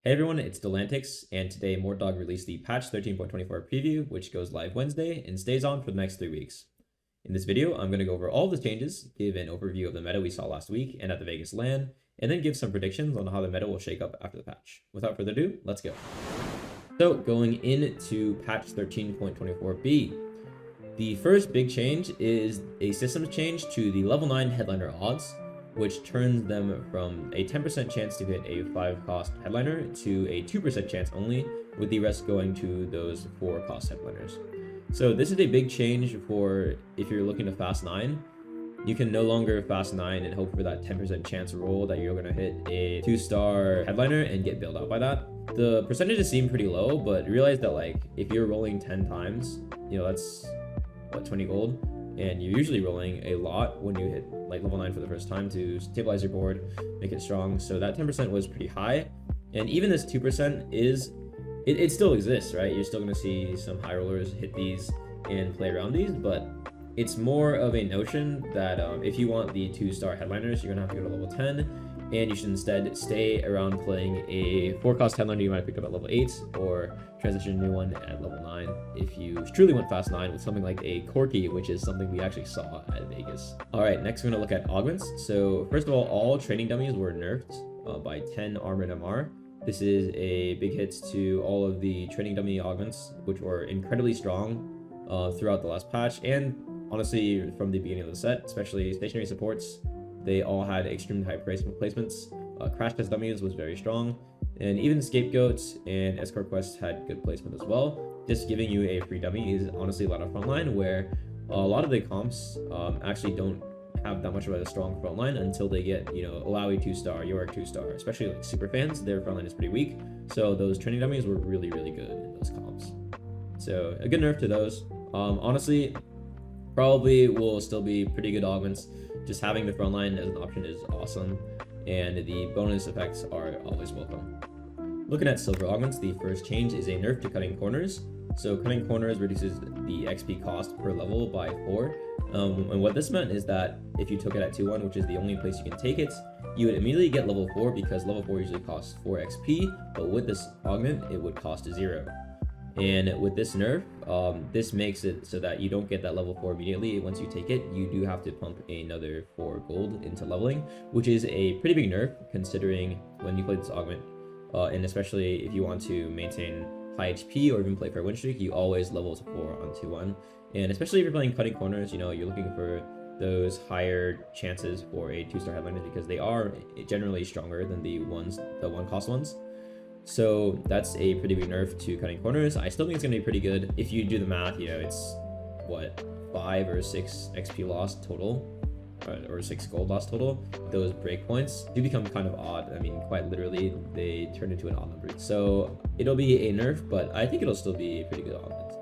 Hey everyone, it's Delantix, and today Mortdog released the patch 13.24 preview, which goes live Wednesday and stays on for the next 3 weeks. In this video, I'm going to go over all the changes, give an overview of the meta we saw last week and at the Vegas LAN, and then give some predictions on how the meta will shake up after the patch. Without further ado, let's go. So going into patch 13.24b, the first big change is a systems change to the level 9 headliner odds, which turns them from a 10% chance to hit a 5-cost headliner to a 2% chance only, with the rest going to those 4-cost headliners. So this is a big change for if you're looking to fast 9. You can no longer fast 9 and hope for that 10% chance roll that you're going to hit a 2-star headliner and get bailed out by that. The percentages seem pretty low, but realize that like if you're rolling 10 times, that's what, 20 gold? And you're usually rolling a lot when you hit like level 9 for the first time to stabilize your board, make it strong. So that 10% was pretty high. And even this 2% it still exists, right? You're still going to see some high rollers hit these and play around these, but it's more of a notion that if you want the 2-star headliners, you're going to have to go to level 10, and you should instead stay around playing a 4-cost headliner you might have picked up at level 8, or transition a new one at level 9 if you truly went fast 9 with something like a Corky, which is something we actually saw at Vegas. Alright, next we're going to look at augments. So first of all training dummies were nerfed by 10 armor and MR. This is a big hit to all of the training dummy augments, which were incredibly strong throughout the last patch, and honestly from the beginning of the set, especially stationary supports. They all had extremely high placements. Crash test dummies was very strong, and even scapegoats and escort quests had good placement as well. Just giving you a free dummy is honestly a lot of frontline, where a lot of the comps actually don't have that much of a strong frontline until they get, Alawi 2-star, York 2-star, especially like super fans. Their frontline is pretty weak, so those training dummies were really good in those comps. So a good nerf to those. Honestly, probably will still be pretty good augments. Just having the frontline as an option is awesome, and the bonus effects are always welcome. Looking at silver augments, the first change is a nerf to cutting corners. So cutting corners reduces the XP cost per level by 4. And what this meant is that if you took it at 2-1, which is the only place you can take it, you would immediately get level 4, because level 4 usually costs 4 XP, but with this augment, it would cost 0. And with this nerf, this makes it so that you don't get that level 4 immediately. Once you take it, you do have to pump another 4 gold into leveling, which is a pretty big nerf considering when you play this augment. And especially if you want to maintain high HP or even play for a win streak, you always level to 4 on 2-1. And especially if you're playing cutting corners, you're looking for those higher chances for a 2-star headliners, because they are generally stronger than the 1-cost ones. So that's a pretty big nerf to cutting corners. I still think it's going to be pretty good. If you do the math, it's what, 5 or 6 XP loss total, or 6 gold loss total. Those breakpoints do become kind of odd. I mean, quite literally, they turn into an odd number. So it'll be a nerf, but I think it'll still be a pretty good augment.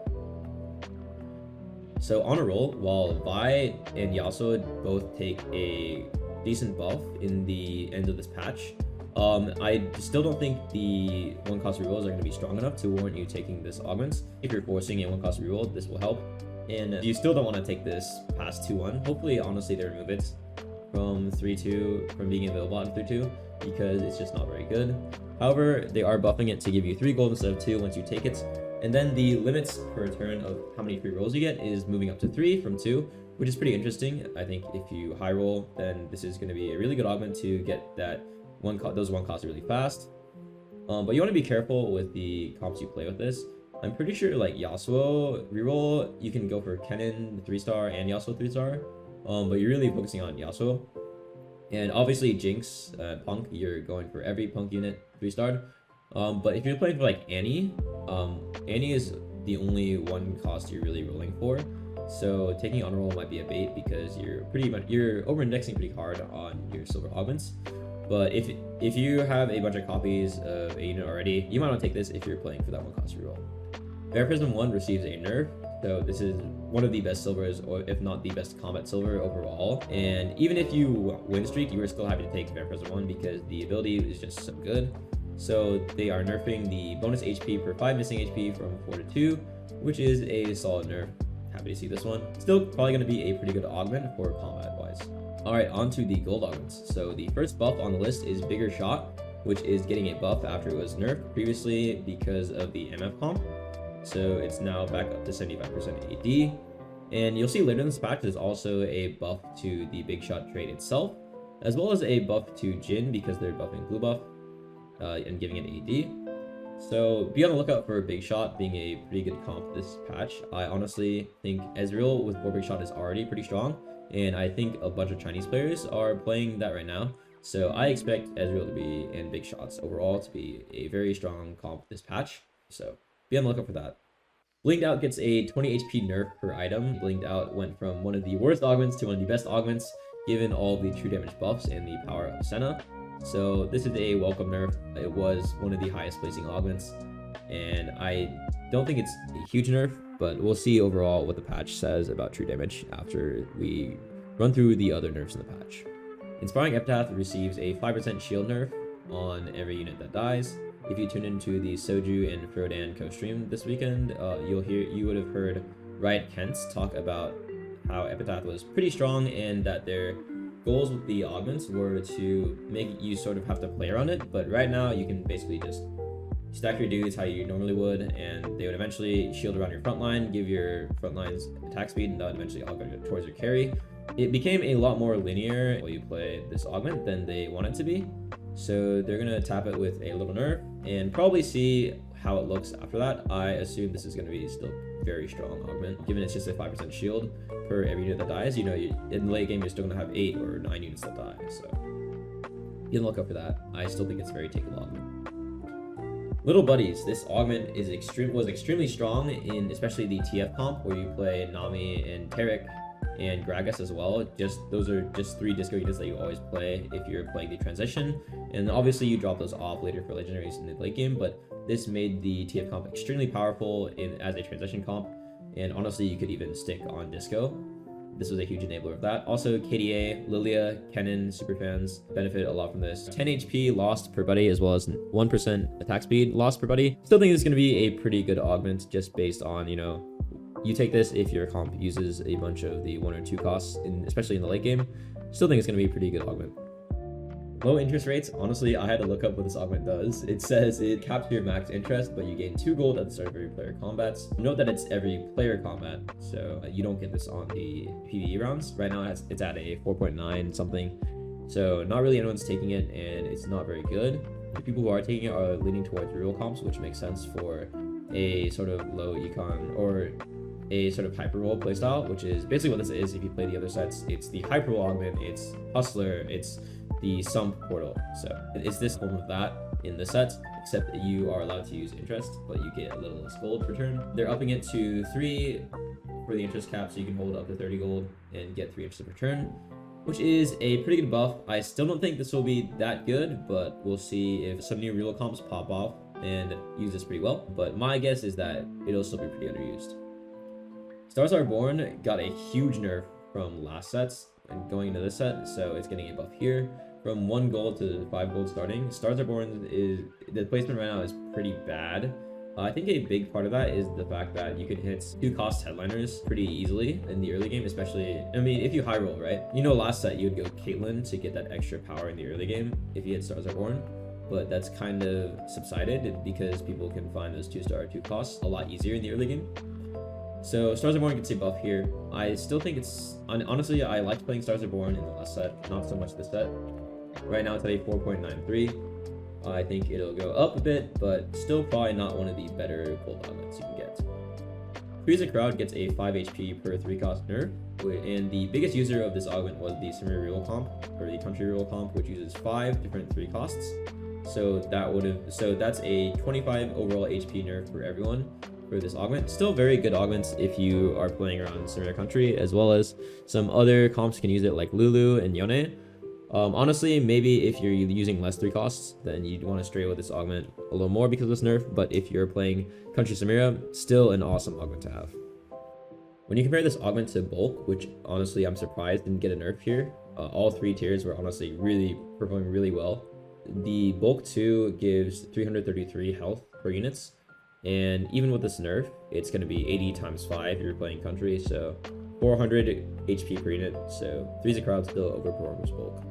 So on a roll, while Vi and Yasuo both take a decent buff in the end of this patch, I still don't think the 1-cost rerolls are going to be strong enough to warrant you taking this augments. If you're forcing a 1-cost reroll, this will help. And if you still don't want to take this past 2-1, hopefully, honestly, they remove it from 3-2, from being available on 3-2, because it's just not very good. However, they are buffing it to give you 3 gold instead of 2 once you take it. And then the limits per turn of how many free rolls you get is moving up to 3 from 2, which is pretty interesting. I think if you high roll, then this is going to be a really good augment to get that those 1 costs really fast. But you want to be careful with the comps you play with this. I'm pretty sure like Yasuo reroll, you can go for Kennen 3-star and Yasuo 3-star, but you're really focusing on Yasuo. And obviously Jinx, Punk, you're going for every Punk unit 3-starred. But if you're playing for like Annie, Annie is the only 1 cost you're really rolling for. So taking on roll might be a bait, because you're over-indexing pretty hard on your silver augments. But if you have a bunch of copies of a unit already, you might not take this if you're playing for that 1-cost reroll. Bear Prism 1 receives a nerf, so this is one of the best silvers, or if not the best combat silver overall. And even if you win streak, you are still happy to take Bear Prism 1, because the ability is just so good. So they are nerfing the bonus HP per 5 missing HP from 4 to 2, which is a solid nerf. Happy to see this one. Still probably going to be a pretty good augment for combat wise. Alright, on to the gold augments. So the first buff on the list is Bigger Shot. which is getting a buff after it was nerfed previously because of the MF comp. So it's now back up to 75% AD. And you'll see later in this patch, there's also a buff to the big shot trait itself, as well as a buff to Jhin because they're buffing blue buff and giving it AD. So be on the lookout for big shot being a pretty good comp this patch. I honestly think Ezreal with 4 big shot is already pretty strong, and I think a bunch of Chinese players are playing that right now. So I expect Ezreal to be in big shots overall to be a very strong comp this patch. So be on the lookout for that. Blinged Out gets a 20 HP nerf per item. Blinged Out went from one of the worst augments to one of the best augments, given all the true damage buffs and the power of Senna. So this is a welcome nerf. It was one of the highest placing augments, and I don't think it's a huge nerf, but we'll see overall what the patch says about true damage after we run through the other nerfs in the patch. Inspiring Epitaph receives a 5% shield nerf on every unit that dies. If you tune into the Soju and Frodan co-stream this weekend, you would have heard Riot Kents talk about how Epitaph was pretty strong and that their goals with the augments were to make you sort of have to play around it. But right now you can basically just stack your dudes how you normally would, and they would eventually shield around your front line, give your front line's attack speed, and that would eventually all go towards your carry. It became a lot more linear while you play this augment than they want it to be. So they're going to tap it with a little nerf and probably see how it looks after that. I assume this is going to be still very strong augment, given it's just a 5% shield per every unit that dies. You know, in the late game, you're still going to have 8 or 9 units that die. So be on the lookout for that. I still think it's very takeable augment. Little Buddies. This augment was extremely strong in especially the TF comp, where you play Nami and Taric and Gragas as well. Those are just 3 disco units that you always play if you're playing the transition, and obviously you drop those off later for legendaries in the late game, but this made the TF comp extremely powerful as a transition comp, and honestly you could even stick on disco. This was a huge enabler of that. Also, KDA, Lilia, Kennen superfans benefit a lot from this. 10 HP lost per buddy, as well as 1% attack speed lost per buddy. Still think this is going to be a pretty good augment, just based on, you know, you take this if your comp uses a bunch of the 1 or 2 costs, especially in the late game. Still think it's going to be a pretty good augment. Low interest rates. Honestly, I had to look up what this augment does. It says it caps your max interest, but you gain 2 gold at the start of every player combats. Note that it's every player combat, so you don't get this on the PvE rounds. Right now it's at a 4.9 something, so not really anyone's taking it, and it's not very good. The people who are taking it are leaning towards real comps, which makes sense for a sort of low econ or a sort of hyper roll playstyle, which is basically what this is. If you play the other sets, it's the hyper roll augment, it's hustler, it's the sump portal. So it's this form of that in the sets, except that you are allowed to use interest, but you get a little less gold per turn. They're upping it to 3 for the interest cap, so you can hold up to 30 gold and get 3 interest per turn, which is a pretty good buff. I still don't think this will be that good, but we'll see if some new real comps pop off and use this pretty well. But my guess is that it'll still be pretty underused. Stars Are Born got a huge nerf from last sets and going into this set, so it's getting a buff here from 1 gold to 5 gold starting. Stars Are Born the placement right now is pretty bad. I think a big part of that is the fact that you could hit 2 cost headliners pretty easily in the early game, especially, I mean, if you high roll, right? You know, last set you would go Caitlyn to get that extra power in the early game if you hit Stars Are Born, but that's kind of subsided because people can find those 2-star 2 costs a lot easier in the early game. So Stars Are Born gets a buff here. I still think it's, honestly, I liked playing Stars Are Born in the last set, not so much this set. Right now it's at a 4.93. I think it'll go up a bit, but still probably not one of the better gold augments you can get. Freeze a Crowd gets a 5 HP per 3 cost nerf, and the biggest user of this augment was the Samira Real comp, or the Country Real comp, which uses 5 different 3 costs. So that's a 25 overall HP nerf for everyone for this augment. Still very good augments if you are playing around Samira Country, as well as some other comps can use it like Lulu and Yone. Honestly, maybe if you're using less 3 costs, then you'd want to stray with this augment a little more because of this nerf, but if you're playing Country Samira, still an awesome augment to have. When you compare this augment to Bulk, which honestly I'm surprised didn't get a nerf here, all 3 tiers were honestly performing really well. The Bulk 2 gives 333 health per units, and even with this nerf, it's going to be 80 times 5 if you're playing Country, so 400 HP per unit, so Freeze a Crowd still overperforms Bulk.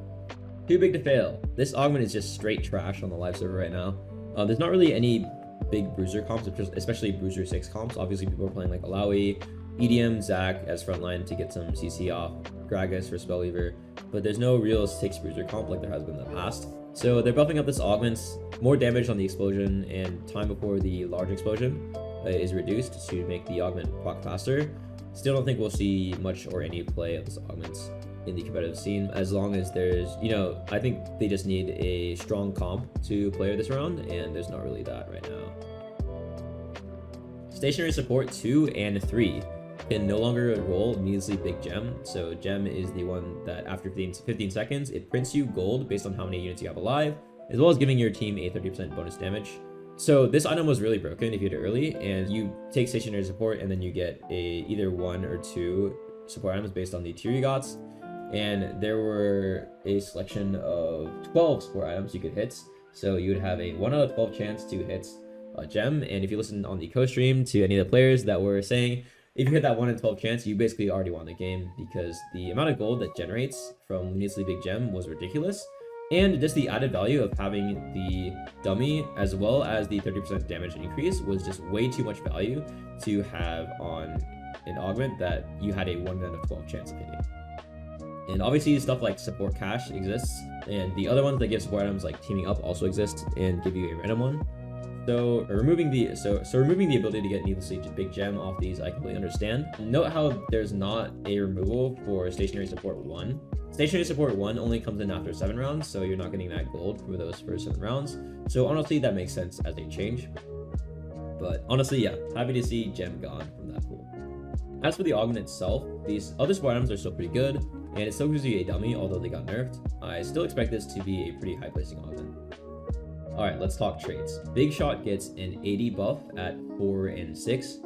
Too big to fail. This augment is just straight trash on the live server right now. There's not really any big bruiser comps, especially bruiser 6 comps. Obviously, people are playing like Alawi, EDM, Zac as frontline to get some CC off, Gragas for Spellweaver, but there's no real 6 bruiser comp like there has been in the past. So they're buffing up this augments, more damage on the explosion, and time before the large explosion is reduced to make the augment proc faster. Still don't think we'll see much or any play of this augments in the competitive scene, as long as there's, I think they just need a strong comp to play this round, and there's not really that right now. Stationary support 2 and 3 can no longer roll immediately big gem. So gem is the one that after 15 seconds, it prints you gold based on how many units you have alive, as well as giving your team a 30% bonus damage. So this item was really broken if you hit it early, and you take stationary support, and then you get either 1 or 2 support items based on the tier you got. And there were a selection of 12 support items you could hit. So you would have a 1 out of 12 chance to hit a gem. And if you listen on the co-stream to any of the players that were saying, if you hit that 1 in 12 chance, you basically already won the game, because the amount of gold that generates from Lunatically Big Gem was ridiculous. And just the added value of having the dummy as well as the 30% damage increase was just way too much value to have on an augment that you had a 1 out of 12 chance of hitting. And obviously stuff like support cash exists, and the other ones that give support items like teaming up also exist and give you a random one. So removing the ability to get needlessly big gem off these, I completely understand. Note how there's not a removal for stationary support 1. Stationary support 1 only comes in after 7 rounds, so you're not getting that gold for those first 7 rounds. So honestly, that makes sense as a change. But honestly, yeah, happy to see gem gone from that pool. As for the augment itself, these other support items are still pretty good, and it still gives you a dummy, although they got nerfed. I still expect this to be a pretty high placing augment. Alright, let's talk traits. Big Shot gets an 80 buff at 4 and 6.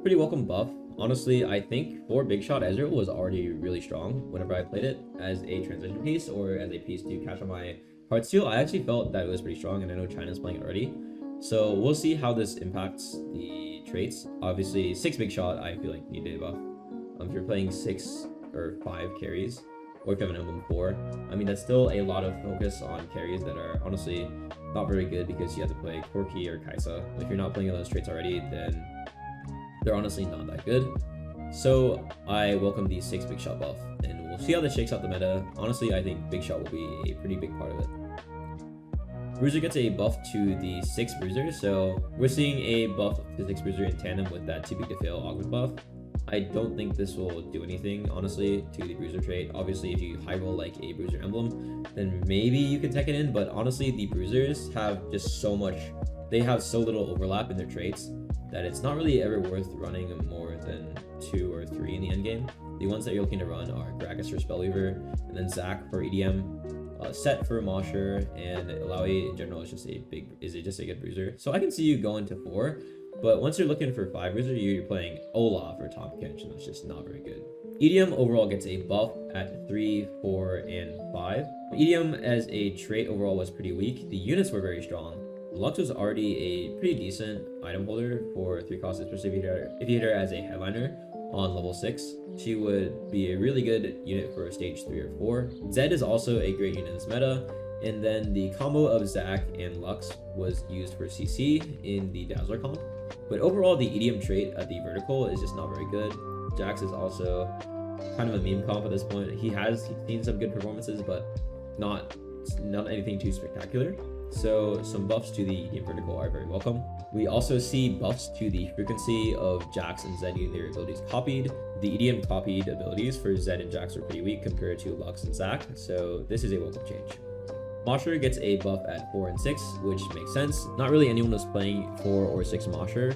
Pretty welcome buff. Honestly, I think for Big Shot, Ezreal was already really strong whenever I played it as a transition piece or as a piece to catch on my Heartsteel. I actually felt that it was pretty strong, and I know China's playing it already. So we'll see how this impacts the traits. Obviously, 6 Big Shot, I feel like need a buff. If you're playing 6 or 5 carries, or if you have an Emblem 4, I mean, that's still a lot of focus on carries that are honestly not very good, because you have to play Corki or Kaisa. If you're not playing those traits already, then they're honestly not that good. So I welcome the 6 Big Shot buff, and we'll see how this shakes out the meta. Honestly, I think Big Shot will be a pretty big part of it. Bruiser gets a buff to the 6 Bruiser, so we're seeing a buff to 6 Bruiser in tandem with that Too Big to Fail augment buff. I don't think this will do anything, honestly, to the Bruiser trait. Obviously, if you high roll like a Bruiser emblem, then maybe you can tech it in, but honestly, the Bruisers have just so much, they have so little overlap in their traits that it's not really ever worth running more than 2 or 3 in the endgame. The ones that you're looking to run are Gragas for Spellweaver, and then Zac for EDM, Set for Mosher, and Alawi in general is just a good Bruiser. So I can see you going to 4. But once you're looking for 5 Bruiser, you're playing Olaf or Tom Kench, and that's just not very good. EDM overall gets a buff at 3, 4, and 5. EDM as a trait overall was pretty weak. The units were very strong. Lux was already a pretty decent item holder for 3 costs, especially if you hit her as a headliner on level 6. She would be a really good unit for stage 3 or 4. Zed is also a great unit in this meta. And then the combo of Zac and Lux was used for CC in the Dazzler comp. But overall, the EDM trait at the vertical is just not very good. Jax is also kind of a meme comp at this point. He's seen some good performances, but not anything too spectacular. So some buffs to the EDM vertical are very welcome. We also see buffs to the frequency of Jax and Zed getting their abilities copied. The EDM copied abilities for Zed and Jax are pretty weak compared to Lux and Zac, so this is a welcome change. Mosher gets a buff at 4 and 6, which makes sense. Not really anyone was playing 4 or 6 Mosher.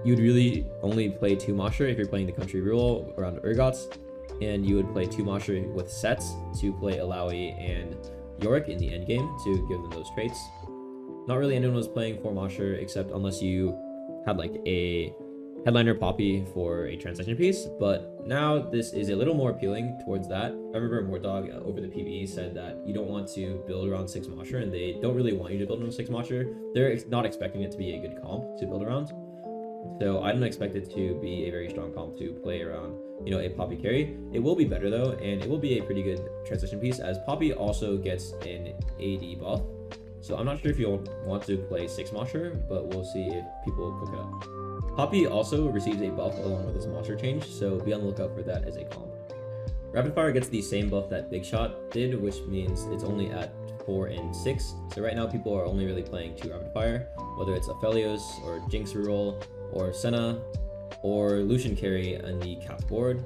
You'd really only play 2 Mosher if you're playing the country rule around Urgots, and you would play 2 Mosher with sets to play Alawi and Yorick in the endgame to give them those traits. Not really anyone was playing 4 Mosher, except unless you had like a headliner Poppy for a transition piece, but now this is a little more appealing towards that. I remember Mortdog over the PvE said that you don't want to build around 6 Mosher, and they don't really want you to build around 6 Mosher. They're not expecting it to be a good comp to build around. So I don't expect it to be a very strong comp to play around a Poppy carry. It will be better though, and it will be a pretty good transition piece as Poppy also gets an AD buff. So I'm not sure if you'll want to play 6 Mosher, but we'll see if people cook it up. Poppy also receives a buff along with his Mosher change, so be on the lookout for that as a comp. Rapid Fire gets the same buff that Big Shot did, which means it's only at 4 and 6. So right now people are only really playing 2 Rapid Fire, whether it's Aphelios or Jinx reroll or Senna or Lucian carry on the capped board.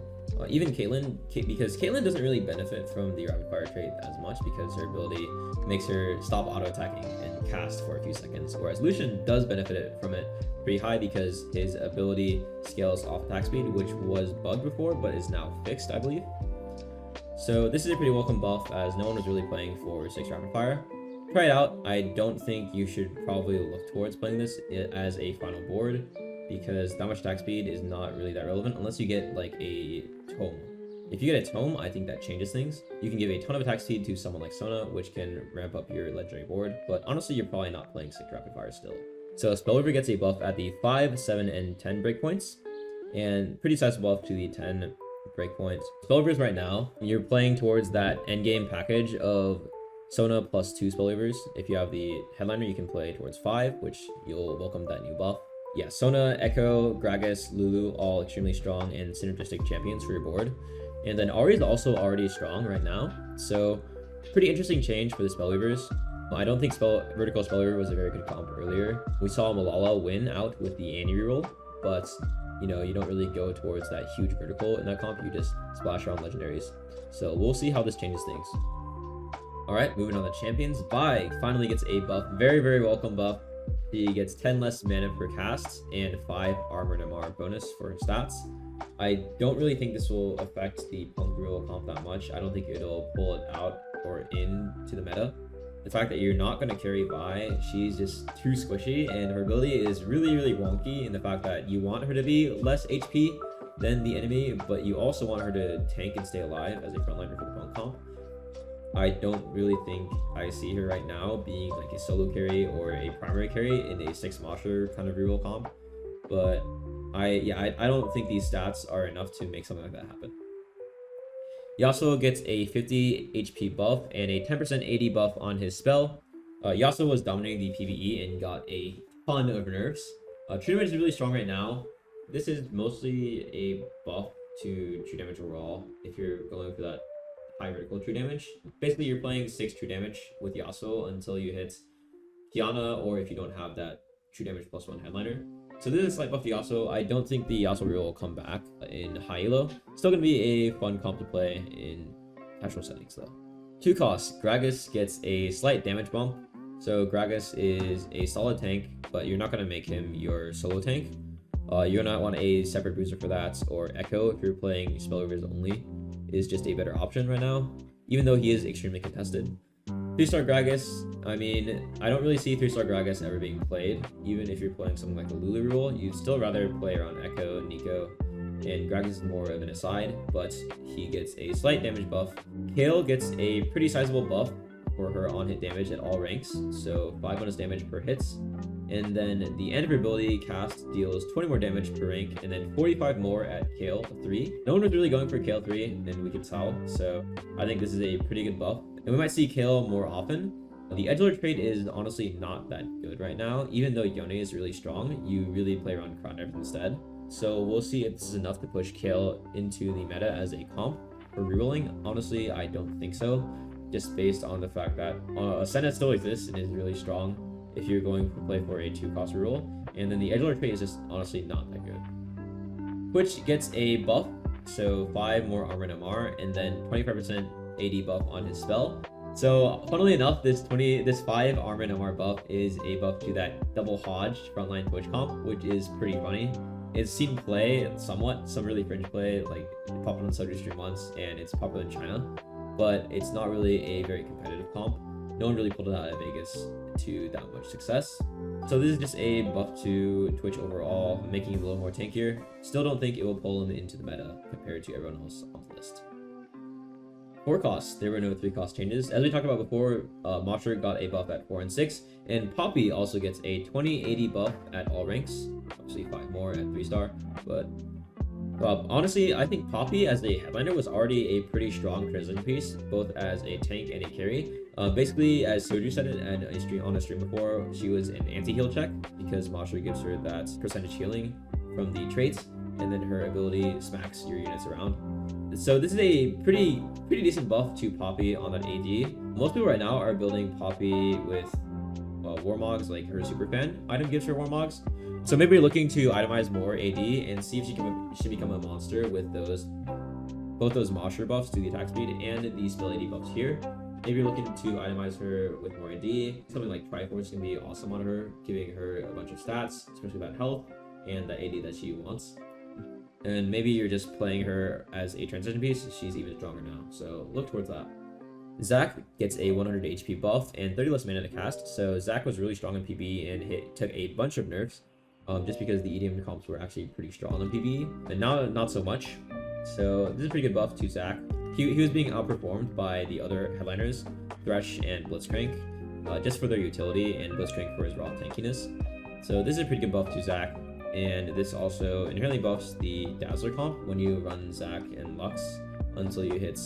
Even Caitlyn, because Caitlyn doesn't really benefit from the Rapid Fire trait as much because her ability makes her stop auto attacking and cast for a few seconds, whereas Lucian does benefit from it pretty high because his ability scales off attack speed, which was bugged before but is now fixed, I believe. So this is a pretty welcome buff as no one was really playing for 6 Rapid Fire. Try it out. I don't think you should probably look towards playing this as a final board because that much attack speed is not really that relevant unless you get like a tome. If you get a tome, I think that changes things. You can give a ton of attack speed to someone like Sona, which can ramp up your legendary board, but honestly you're probably not playing 6 Rapid Fire still. So Spellweaver gets a buff at the 5, 7, and 10 breakpoints, and pretty sizable buff to the 10 breakpoints. Spellweavers right now, you're playing towards that endgame package of Sona plus 2 Spellweavers. If you have the headliner, you can play towards 5, which you'll welcome that new buff. Yeah, Sona, Echo, Gragas, Lulu, all extremely strong and synergistic champions for your board. And then Ahri is also already strong right now, so pretty interesting change for the Spellweavers. I don't think Vertical Spellweaver was a very good comp earlier. We saw Malala win out with the Annie reroll, but you don't really go towards that huge vertical in that comp, you just splash around legendaries. So we'll see how this changes things. Alright, moving on to champions. Vi finally gets a buff, very, very welcome buff. He gets 10 less mana per cast and 5 armor and MR bonus for his stats. I don't really think this will affect the Punk reroll comp that much. I don't think it'll pull it out or into the meta. The fact that you're not going to carry Vi, she's just too squishy, and her ability is really, really wonky in the fact that you want her to be less HP than the enemy, but you also want her to tank and stay alive as a frontliner for the Punk comp. I don't really think I see her right now being like a solo carry or a primary carry in a 6 Mosher kind of reroll comp, but I don't think these stats are enough to make something like that happen. Yasuo gets a 50 HP buff and a 10% AD buff on his spell. Yasuo was dominating the PvE and got a ton of nerfs. True damage is really strong right now. This is mostly a buff to true damage overall if you're going for that high vertical true damage. Basically, you're playing 6 true damage with Yasuo until you hit Kiana, or if you don't have that true damage +1 headliner. So this is a slight buff to Yasuo. I don't think the Yasuo reroll will come back in high elo. Still gonna be a fun comp to play in casual settings though. 2 costs. Gragas gets a slight damage bump. So Gragas is a solid tank, but you're not gonna make him your solo tank. You're gonna want a separate booster for that, or Echo if you're playing Spellweavers only is just a better option right now, even though he is extremely contested. 3-star Gragas, I mean, I don't really see 3-star Gragas ever being played. Even if you're playing something like a Lulu reroll, you'd still rather play around Echo, Nico, and Gragas is more of an aside, but he gets a slight damage buff. Kayle gets a pretty sizable buff for her on-hit damage at all ranks, so 5 bonus damage per hits. And then the end of her ability cast deals 20 more damage per rank, and then 45 more at Kayle 3. No one was really going for Kayle 3, and we could tell, so I think this is a pretty good buff. And we might see Kayle more often. The edgelord trait is honestly not that good right now. Even though Yone is really strong, you really play around Crown instead. So we'll see if this is enough to push Kayle into the meta as a comp. For rerolling, honestly, I don't think so. Just based on the fact that Senna still exists and is really strong if you're going to play for a 2-cost reroll. And then the edgelord trait is just honestly not that good. Twitch gets a buff, so 5 more armor and MR, and then 25% AD buff on his spell. So funnily enough, this 5 armor and MR buff is a buff to that double Hodge frontline Twitch comp, which is pretty funny. It's seen play somewhat, some really fringe play, like it popped on Soju stream once, and it's popular in China, but it's not really a very competitive comp. No one really pulled it out of Vegas to that much success. So this is just a buff to Twitch overall, making him a little more tankier. Still don't think it will pull him into the meta compared to everyone else on the list. 4 costs. There were no 3-cost changes. As we talked about before, Mosher got a buff at 4 and 6, and Poppy also gets a 20 AD buff at all ranks. Obviously 5 more at 3-star, but Honestly, I think Poppy as a headliner was already a pretty strong transition piece, both as a tank and a carry. Basically, as Soju said it on a stream before, she was an anti-heal check because Masha gives her that percentage healing from the traits, and then her ability smacks your units around. So this is a pretty decent buff to Poppy on that AD. Most people right now are building Poppy with Warmogs, like her super fan item gives her Warmogs. So maybe you're looking to itemize more AD and see if she can become a monster with both those Mosher buffs to the attack speed and the spell AD buffs here. Maybe you're looking to itemize her with more AD. Something like Triforce can be awesome on her, giving her a bunch of stats, especially that health and the AD that she wants. And maybe you're just playing her as a transition piece. She's even stronger now, so look towards that. Zac gets a 100 HP buff and 30 less mana to cast. So Zac was really strong in PvE and took a bunch of nerfs. Just because the EDM comps were actually pretty strong in PvE, and now not so much. So this is a pretty good buff to Zac. He was being outperformed by the other headliners, Thresh and Blitzcrank, just for their utility, and Blitzcrank for his raw tankiness. So this is a pretty good buff to Zac, and this also inherently buffs the Dazzler comp when you run Zac and Lux until you hit.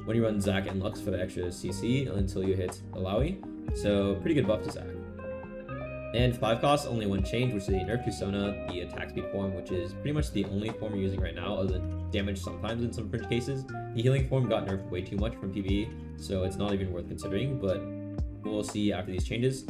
When you run Zac and Lux for the extra CC until you hit Alawi. So pretty good buff to Zac. And 5 costs, only one change, which is a nerf to Sona, the attack speed form, which is pretty much the only form we're using right now, other than damage sometimes in some fringe cases. The healing form got nerfed way too much from PvE, so it's not even worth considering, but we'll see after these changes.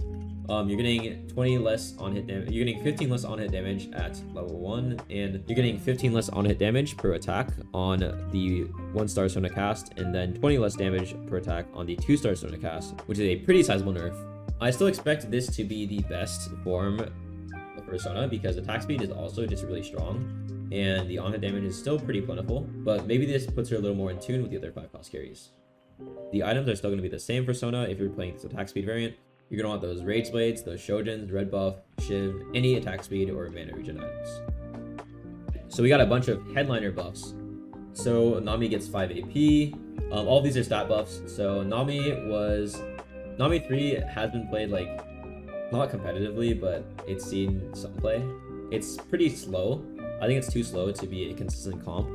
You're getting 20 less on hit damage. You're getting 15 less on hit damage at level 1, and you're getting 15 less on hit damage per attack on the 1-star Sona cast, and then 20 less damage per attack on the 2-star Sona cast, which is a pretty sizable nerf. I still expect this to be the best form of Persona because attack speed is also just really strong and the on-hit damage is still pretty plentiful, but maybe this puts her a little more in tune with the other 5-cost carries. The items are still going to be the same for Sona if you're playing this attack speed variant. You're going to want those Rage Blades, those Shojins, Red Buff, Shiv, any attack speed or mana regen items. So we got a bunch of headliner buffs. So Nami gets 5 AP. All of these are stat buffs. So Nami 3 has been played, like, not competitively, but it's seen some play. It's pretty slow. I think it's too slow to be a consistent comp.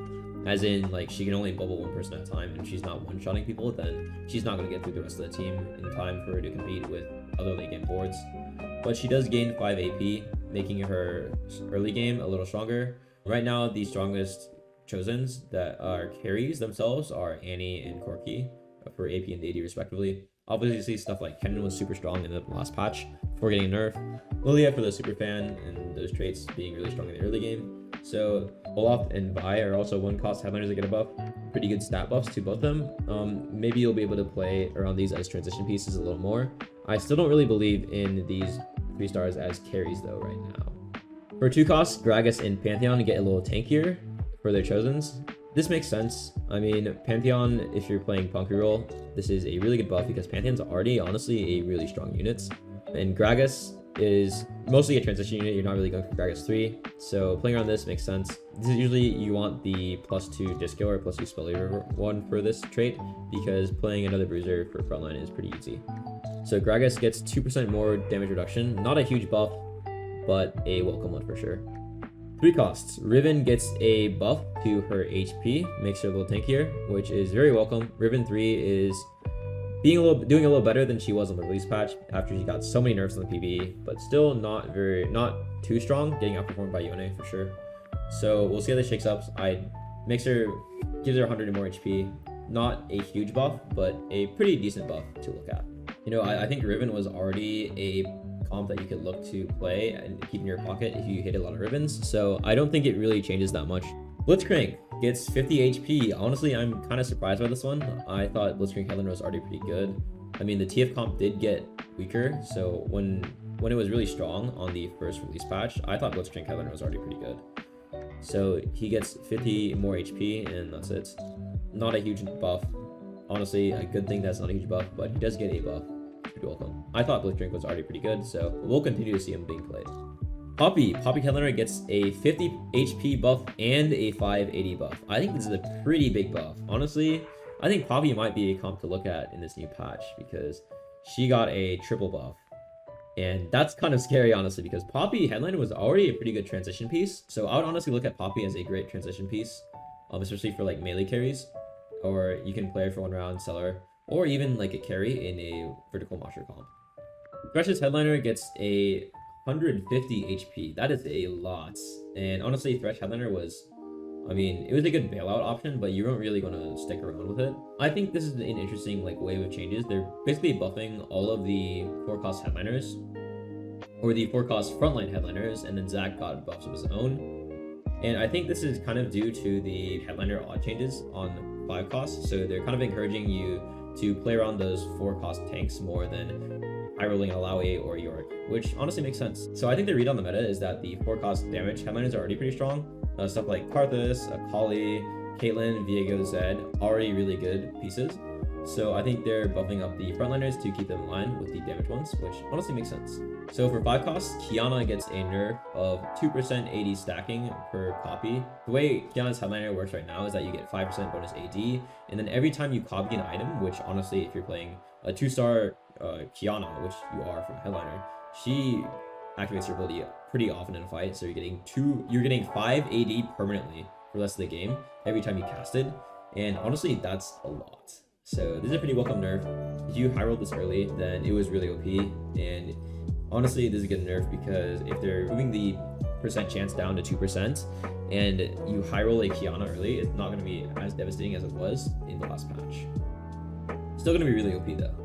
As in, like, she can only bubble one person at a time, and if she's not one-shotting people, then she's not going to get through the rest of the team in time for her to compete with other late game boards. But she does gain 5 AP, making her early game a little stronger. Right now, the strongest Chosens that are carries themselves are Annie and Corki for AP and AD respectively. Obviously, stuff like Kennen was super strong in the last patch before getting a nerf. Lilia for the super fan and those traits being really strong in the early game. So Olaf and Vi are also 1-cost headliners that get a buff. Pretty good stat buffs to both of them. Maybe you'll be able to play around these as transition pieces a little more. I still don't really believe in these 3 stars as carries though right now. For 2 costs, Gragas and Pantheon get a little tankier for their Chosens. This makes sense. I mean, Pantheon, if you're playing Punky Roll, this is a really good buff because Pantheon's already, honestly, a really strong unit. And Gragas is mostly a transition unit. You're not really going for Gragas 3. So playing around this makes sense. This is usually you want the +2 Disco or +2 Spell one for this trait because playing another Bruiser for frontline is pretty easy. So Gragas gets 2% more damage reduction. Not a huge buff, but a welcome one for sure. 3 costs. Riven gets a buff to her HP, makes her a little tankier, which is very welcome. Riven 3 is doing a little better than she was on the release patch after she got so many nerfs on the PvE, but still not too strong, getting outperformed by Yone for sure. So we'll see how this shakes up. Gives her 100 more HP. Not a huge buff, but a pretty decent buff to look at. You know, I think Riven was already a comp that you could look to play and keep in your pocket if you hit a lot of ribbons, so I don't think it really changes that much. Blitzcrank gets 50 HP. Honestly, I'm kind of surprised by this one. I thought Blitzcrank headliner was already pretty good. I mean, the TF comp did get weaker, so when it was really strong on the first release patch, I thought Blitzcrank headliner was already pretty good. So he gets 50 more HP, and that's it. Not a huge buff. Honestly, a good thing that's not a huge buff, but he does get a buff. Pretty welcome. I thought Blitzcrank was already pretty good, so we'll continue to see him being played. Poppy headliner gets a 50 HP buff and a 580 buff. I think this is a pretty big buff. Honestly, I think Poppy might be a comp to look at in this new patch because she got a triple buff. And that's kind of scary, honestly, because Poppy Headliner was already a pretty good transition piece. So I would honestly look at Poppy as a great transition piece, especially for like melee carries. Or you can play her for 1 round, sell her, or even like a carry in a vertical monster comp. Thresh's Headliner gets a 150 HP. That is a lot. And honestly, Thresh Headliner was, I mean, it was a good bailout option, but you weren't really going to stick around with it. I think this is an interesting like wave of changes. They're basically buffing all of the 4-cost headliners, or the 4-cost frontline headliners, and then Zach got buffs of his own. And I think this is kind of due to the headliner odd changes on 5 costs. So they're kind of encouraging you to play around those 4-cost tanks more than high rolling Alawi or York, which honestly makes sense. So I think the read on the meta is that the 4-cost damage headliners are already pretty strong. Stuff like Karthus, Akali, Caitlyn, Viego, Zed, already really good pieces. So I think they're buffing up the frontliners to keep them in line with the damage ones, which honestly makes sense. So for 5 costs, Kiana gets a nerf of 2% AD stacking per copy. The way Kiana's headliner works right now is that you get 5% bonus AD, and then every time you copy an item, which honestly, if you're playing a 2-star Kiana, which you are from headliner, she activates your ability pretty often in a fight, so you're getting 5 AD permanently for the rest of the game every time you cast it, and honestly, that's a lot. So this is a pretty welcome nerf. If you high rolled this early, then it was really OP, and honestly, this is a good nerf because if they're moving the percent chance down to 2% and you high roll a Kiana early, it's not going to be as devastating as it was in the last patch. Still going to be really OP though.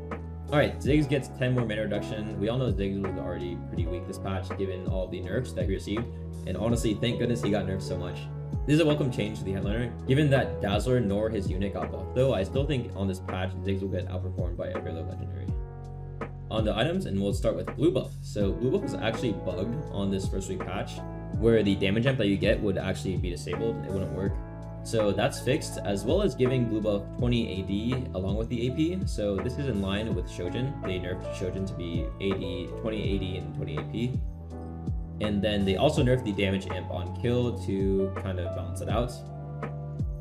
Alright, Ziggs gets 10 more mana reduction. We all know Ziggs was already pretty weak this patch given all the nerfs that he received, and honestly, thank goodness he got nerfed so much. This is a welcome change to the headliner. Given that Dazzler nor his unit got buffed though, I still think on this patch, Ziggs will get outperformed by every other legendary. On the items, and we'll start with blue buff. So blue buff was actually bugged on this first week patch, where the damage amp that you get would actually be disabled. It wouldn't work. So that's fixed, as well as giving blue buff 20 AD along with the AP. So this is in line with Shojin. They nerfed Shojin to be 20 AD and 20 AP. And then they also nerfed the damage amp on kill to kind of balance it out.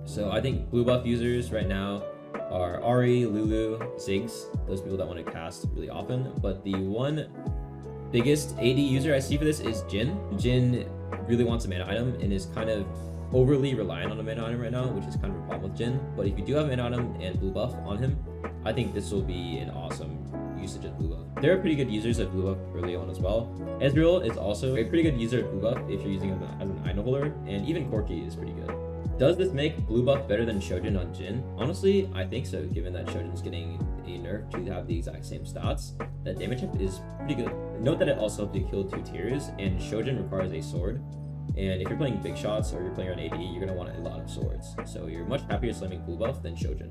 So I think blue buff users right now are Ahri, Lulu, Ziggs, those people that want to cast really often. But the one biggest AD user I see for this is Jhin. Jhin really wants a mana item and is kind of overly reliant on a mana item right now, which is kind of a problem with Jhin. But if you do have a mana item and blue buff on him, I think this will be an awesome usage of blue buff. There are pretty good users of blue buff early on as well. Ezreal is also a pretty good user of blue buff if you're using him as an item holder, and even Corki is pretty good. Does this make blue buff better than Shojin on Jhin? Honestly, I think so, given that Shojin's getting a nerf to have the exact same stats. That damage amp is pretty good. Note that it also helps you kill 2 tiers, and Shojin requires a sword. And if you're playing big shots or you're playing on AD, you're going to want a lot of swords. So you're much happier slamming blue buff than Shojin.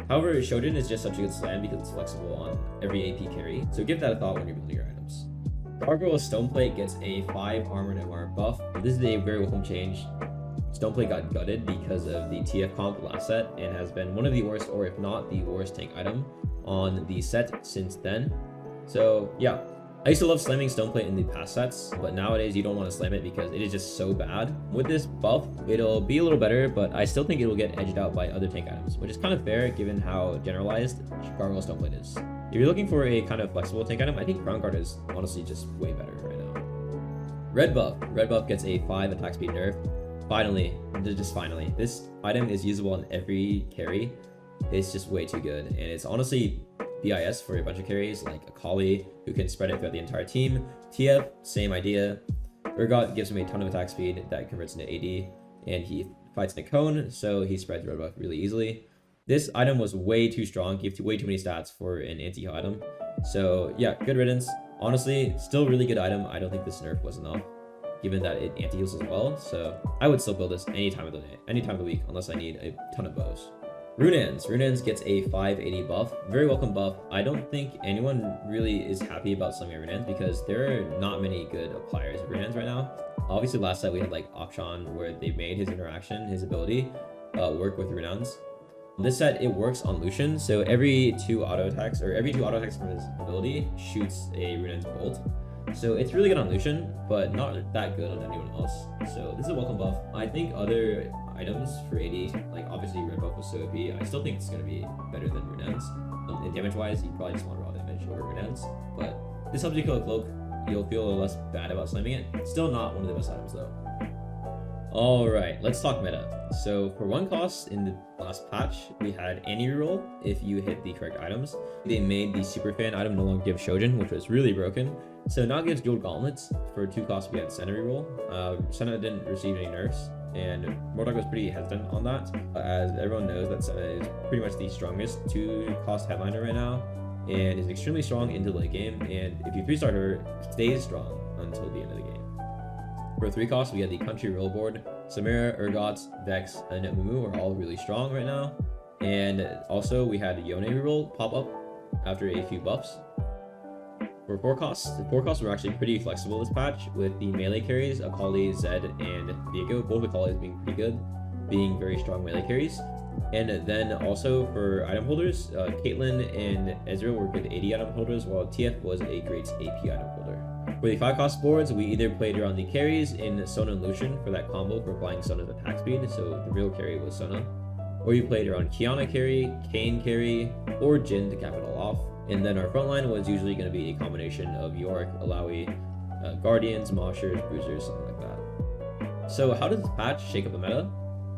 However, Shojin is just such a good slam because it's flexible on every AP carry, so give that a thought when you're building your items. Gargoyle Stoneplate gets a 5 armor and MR buff. This is a very welcome change. Stoneplate got gutted because of the TF comp last set and has been one of the worst, or if not the worst tank item on the set since then. So yeah, I used to love slamming Stoneplate in the past sets, but nowadays you don't want to slam it because it is just so bad. With this buff, it'll be a little better, but I still think it will get edged out by other tank items, which is kind of fair given how generalized Gargoyle Stoneplate is. If you're looking for a kind of flexible tank item, I think Crown Guard is honestly just way better right now. Red buff gets a 5 attack speed nerf. Finally, just finally, this item is usable on every carry. It's just way too good, and it's honestly BIS for a bunch of carries like Akali, who can spread it throughout the entire team. TF, same idea. Urgot gives him a ton of attack speed that converts into AD, and he fights in a cone, so he spreads red buff really easily. This item was way too strong, gave way too many stats for an anti-heal item. So yeah, good riddance. Honestly, still really good item. I don't think this nerf was enough, given that it anti-heals as well. So I would still build this any time of the day, any time of the week, unless I need a ton of bows. Runans gets a 580 buff. Very welcome buff. I don't think anyone really is happy about slamming Runans because there are not many good appliers of Runans right now. Obviously last set we had like Akshan where they made his interaction, his ability, work with Runans. This set, it works on Lucian, so every 2 auto attacks from his ability shoots a Runans bolt. So it's really good on Lucian, but not that good on anyone else. So this is a welcome buff. I think other items for AD, like obviously red buff was so OP, I still think it's going to be better than Runans. And damage wise, you probably just want raw damage over Runans. But This helps you kill a cloak. You'll feel a little less bad about slamming it. Still not one of the best items though. Alright, let's talk meta. So for 1 cost in the last patch, we had any reroll if you hit the correct items. They made the superfan item no longer give Shojin, which was really broken. So now it gives dual gauntlets. For 2 costs, we had Senna reroll. Senna didn't receive any nerfs, and Mortdog was pretty hesitant on that, as everyone knows that Senna is pretty much the strongest 2-cost headliner right now, and is extremely strong into the late game, and if you 3-star her, stays strong until the end of the game. For 3 costs, we had the country roll board. Samira, Urgot, Vex, and Mumu are all really strong right now. And also, we had Yone reroll pop up after a few buffs. For 4 costs, the 4 costs were actually pretty flexible this patch, with the melee carries, Akali, Zed, and Viego, both Akali's being pretty good, being very strong melee carries. And then also for item holders, Caitlyn and Ezreal were good 80 item holders, while TF was a great AP item holder. For the 5 cost boards, we either played around the carries in Sona and Lucian for that combo for applying Sona's attack speed, so the real carry was Sona, or you played around Kiana carry, Kayn carry, or Jhin to cap it all off. And then our front line was usually going to be a combination of Yorick, Alawi, Guardians, Moshers, Bruisers, something like that. So how does this patch shake up the meta?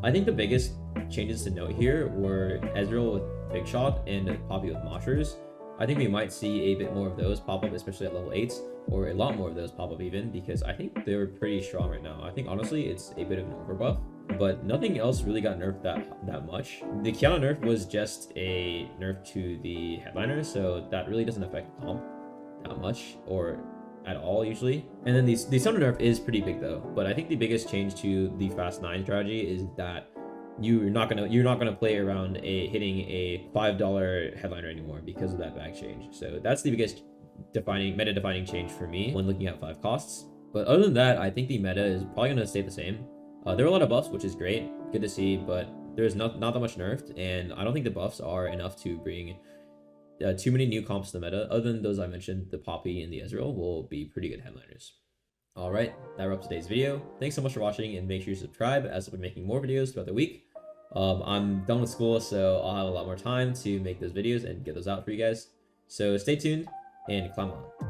I think the biggest changes to note here were Ezreal with Big Shot and Poppy with Moshers. I think we might see a bit more of those pop up, especially at level 8s, or a lot more of those pop up even, because I think they're pretty strong right now. I think honestly it's a bit of an overbuff, but nothing else really got nerfed that much. The Kiana nerf was just a nerf to the headliner, so that really doesn't affect comp that much, or at all usually. And then the Sona nerf is pretty big though, but I think the biggest change to the Fast 9 strategy is that you're not gonna play around hitting a $5 headliner anymore because of that bag change. So that's the biggest meta defining change for me when looking at 5 costs. But other than that, I think the meta is probably gonna stay the same. There are a lot of buffs, which is great, good to see, but there's not that much nerfed, and I don't think the buffs are enough to bring too many new comps to the meta. Other than those I mentioned, the Poppy and the Ezreal will be pretty good headliners. Alright, that wraps today's video. Thanks so much for watching, and make sure you subscribe as I'll be making more videos throughout the week. I'm done with school, so I'll have a lot more time to make those videos and get those out for you guys. So stay tuned and climb on.